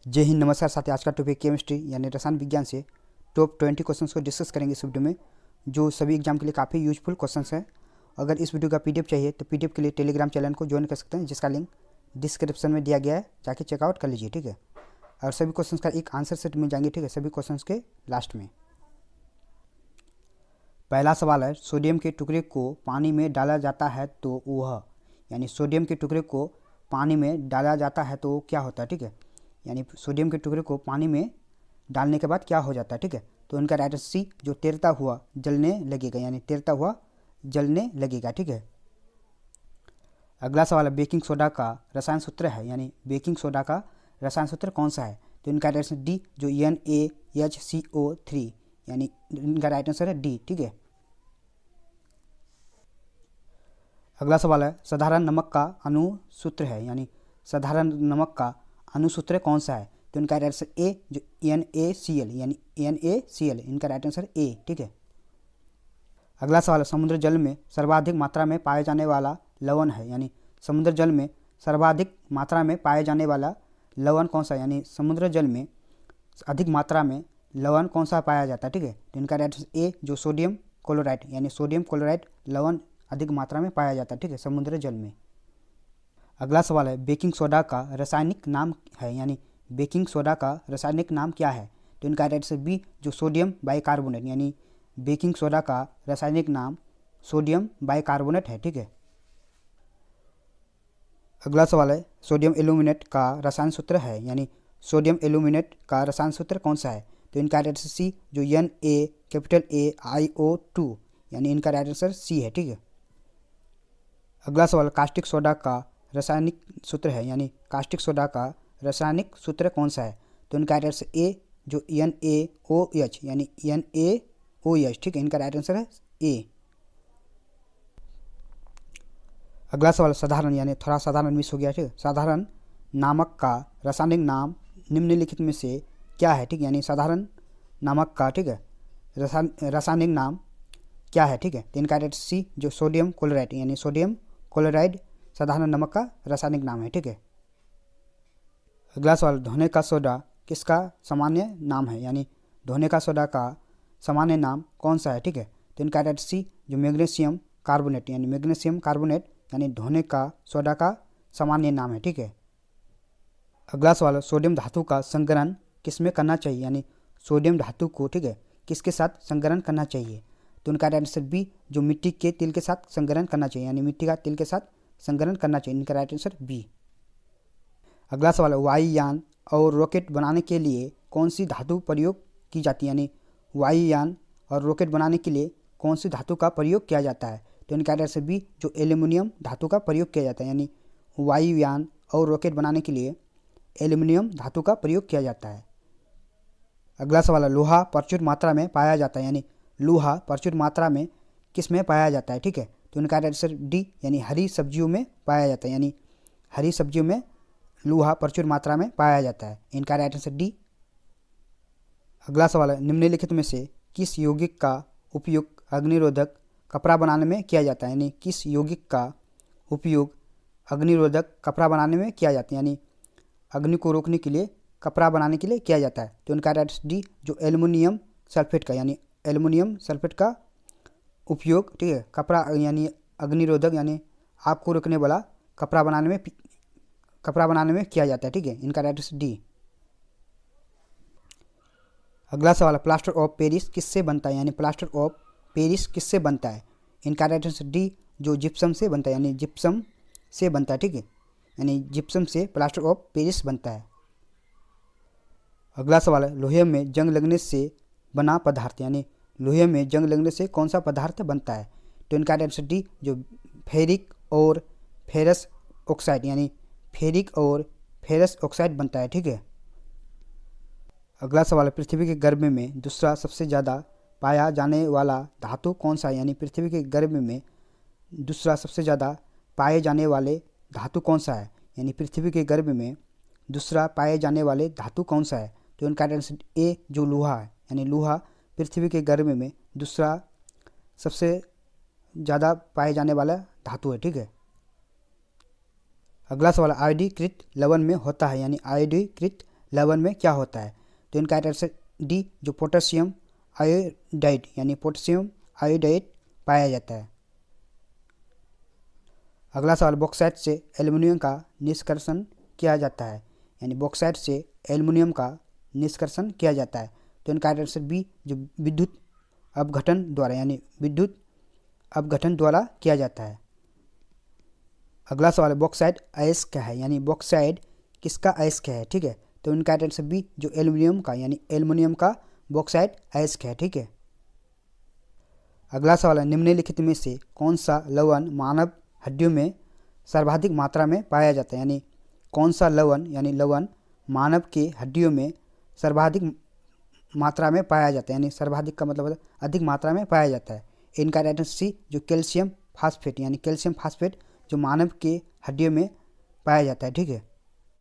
जय हिंद, नमस्कार साथी। आज का टॉपिक केमिस्ट्री यानी रसायन विज्ञान से टॉप 20 क्वेश्चंस को डिस्कस करेंगे इस वीडियो में, जो सभी एग्जाम के लिए काफ़ी यूजफुल क्वेश्चंस हैं। अगर इस वीडियो का पीडीएफ चाहिए तो पीडीएफ के लिए टेलीग्राम चैनल को ज्वाइन कर सकते हैं, जिसका लिंक डिस्क्रिप्शन में दिया गया है, जाके चेकआउट कर लीजिए, ठीक है। और सभी क्वेश्चन का एक आंसर सेट मिल जाएंगे, ठीक है, सभी क्वेश्चन के लास्ट में। पहला सवाल है, सोडियम के टुकड़े को पानी में डाला जाता है तो वह, यानी सोडियम के टुकड़े को पानी में डाला जाता है तो क्या होता है, ठीक है। यानी सोडियम के टुकड़े को पानी में डालने के बाद क्या हो जाता है, ठीक है। तो इनका राइट आंसर सी, जो तैरता हुआ जलने लगेगा, यानी तैरता हुआ जलने लगेगा, ठीक है। अगला सवाल है, बेकिंग सोडा का रसायन सूत्र है, यानी बेकिंग सोडा का रसायन सूत्र कौन सा है। तो इनका राइट आंसर डी, जो NaHCO3, यानी इनका राइट आंसर है डी, ठीक है। अगला सवाल है, साधारण नमक का अणुसूत्र है, यानी साधारण नमक का अणुसूत्र कौन सा है। तो इनका राइट आंसर ए, जो NaCl, यानी NaCl, इनका राइट आंसर ए, ठीक है। अगला सवाल है, समुद्र जल में सर्वाधिक मात्रा में पाए जाने वाला लवण है, यानी समुद्र जल में सर्वाधिक मात्रा में पाए जाने वाला लवण कौन सा है, यानी समुद्र जल में अधिक मात्रा में लवण कौन सा पाया जाता है, ठीक है। तो इनका राइट आंसर ए, जो सोडियम क्लोराइड, यानी सोडियम क्लोराइड लवण अधिक मात्रा में पाया जाता है, ठीक है, समुद्र जल में। अगला सवाल है, बेकिंग सोडा का रासायनिक नाम है, यानी बेकिंग सोडा का रासायनिक नाम क्या है। तो इनका राइट आंसर बी, जो सोडियम बाइकार्बोनेट, यानी बेकिंग सोडा का रासायनिक नाम सोडियम बाइकार्बोनेट है, ठीक है। अगला सवाल है, सोडियम एल्यूमिनेट का रसायन सूत्र है, यानी सोडियम एल्यूमिनेट का रसायन सूत्र कौन सा है। तो इनका राइट आंसर सी, जो NaAIO2, यानी इनका राइट आंसर सी है, ठीक है। अगला सवाल, कास्टिक सोडा का रासायनिक सूत्र है, यानी कास्टिक सोडा का रासायनिक सूत्र कौन सा है। तो इनका राइट आंसर ए, जो NaOH, यानी NaOH, ठीक है, इनका राइट आंसर है ए। अगला सवाल, साधारण, यानी थोड़ा साधारण मिस हो गया, ठीक है। साधारण नामक का रासायनिक नाम निम्नलिखित में से क्या है, ठीक है, यानी साधारण नामक का, ठीक है, रासायनिक नाम क्या है, ठीक है। तो इनका राइट सी, जो सोडियम क्लोराइड, यानी सोडियम क्लोराइड साधारण नमक का रासायनिक नाम है, ठीक है। अगला सवाल, धोने का सोडा किसका सामान्य नाम है, यानी धोने का सोडा का सामान्य नाम कौन सा है, ठीक है। तो इनका राइट सी, जो मैग्नीशियम कार्बोनेट, यानी मैग्नीशियम कार्बोनेट, यानी धोने का सोडा का सामान्य नाम है, ठीक है। अगला सवाल, सोडियम धातु का संग्रहण किसमें करना चाहिए, यानी सोडियम धातु को, ठीक है, किसके साथ संग्रहण करना चाहिए। तो उनका राइट आंसर बी, जो मिट्टी के तिल के साथ संग्रहण करना चाहिए, यानी मिट्टी का तिल के साथ संग्रहण करना चाहिए, इनका राइट आंसर बी। अगला सवाल है, वायुयान और रॉकेट बनाने के लिए कौन सी धातु प्रयोग की जाती है, यानी वायुयान और रॉकेट बनाने के लिए कौन सी धातु का प्रयोग किया जाता है। तो इनका राइट आंसर बी, जो एल्यूमिनियम धातु का प्रयोग किया जाता है, यानी वायुयान और रॉकेट बनाने के लिए एल्यूमिनियम धातु का प्रयोग किया जाता है। अगला सवाल है, लोहा प्रचुर मात्रा में पाया जाता है, यानी लोहा प्रचुर मात्रा में किस में पाया जाता है, ठीक है। तो इनका आंसर डी, यानी हरी सब्जियों में पाया जाता है, यानी हरी सब्जियों में लोहा प्रचुर मात्रा में पाया जाता है, इनका राइट आंसर डी। अगला सवाल है, निम्नलिखित में से किस यौगिक का उपयोग अग्निरोधक कपड़ा बनाने में किया जाता है, यानी किस यौगिक का उपयोग अग्निरोधक कपड़ा बनाने में किया जाता है, यानी अग्नि को रोकने के लिए कपड़ा बनाने के लिए किया जाता है। तो इनका राइट आंसर डी, जो एल्युमिनियम सल्फेट का, यानी एल्युमिनियम सल्फेट का उपयोग, ठीक है, कपड़ा यानी अग्निरोधक, यानी आग को रोकने वाला कपड़ा बनाने में किया जाता है, ठीक है, इनका राइट आंसर डी। अगला सवाल है, प्लास्टर ऑफ पेरिस किससे बनता है, यानी प्लास्टर ऑफ पेरिस किससे बनता है। इनका राइट आंसर डी, जो जिप्सम से बनता है, यानी जिप्सम से बनता है, ठीक है, यानी जिप्सम से प्लास्टर ऑफ पेरिस बनता है। अगला सवाल है, लोहे में जंग लगने से बना पदार्थ, यानी लोहे में जंग लगने से कौन सा पदार्थ बनता है। तो इनका आंसर डी, जो फेरिक और फेरस ऑक्साइड, यानी फेरिक और फेरस ऑक्साइड बनता है, ठीक है। अगला सवाल है, पृथ्वी के गर्भ में दूसरा सबसे ज़्यादा पाया जाने वाला धातु कौन सा है, यानी पृथ्वी के गर्भ में दूसरा सबसे ज़्यादा पाए जाने वाले धातु कौन सा है, यानी पृथ्वी के गर्भ में दूसरा पाए जाने वाले धातु कौन सा है। तो इनका आंसर ए, जो लोहा है, यानी लोहा पृथ्वी के गर्भ में दूसरा सबसे ज़्यादा पाए जाने वाला धातु है, ठीक है। अगला सवाल, आयोडीकृत लवण में होता है, यानी आयोडीकृत लवण में क्या होता है? तो इनका राइट आंसर डी, जो पोटेशियम आयोडाइड यानी पोटेशियम आयोडाइड पाया जाता है। अगला सवाल, बॉक्साइट से एल्युमिनियम का निष्कर्षण किया जाता है, यानी बॉक्साइट से एल्युमिनियम का निष्कर्षण किया जाता है। तो इनका राइट आंसर बी, जो विद्युत अपघटन द्वारा यानी विद्युत अपघटन द्वारा किया जाता है। अगला सवाल है, बॉक्साइट अयस्क है, यानी बॉक्साइट किसका अयस्क है? ठीक है, तो इनका राइट आंसर बी, जो एल्युमिनियम का यानी एल्युमिनियम का बॉक्साइट अयस्क है। ठीक है। अगला सवाल है, निम्नलिखित में से कौन सा लवण मानव हड्डियों में सर्वाधिक मात्रा में पाया जाता है? यानी कौन सा लवण यानी लवण मानव के हड्डियों में सर्वाधिक मात्रा में पाया जाता है, यानी सर्वाधिक का मतलब अधिक मात्रा में पाया जाता है। इनका राइट आंसर सी, जो कैल्शियम फास्फेट, यानी कैल्शियम फास्फेट जो मानव के हड्डियों में पाया जाता है। ठीक है।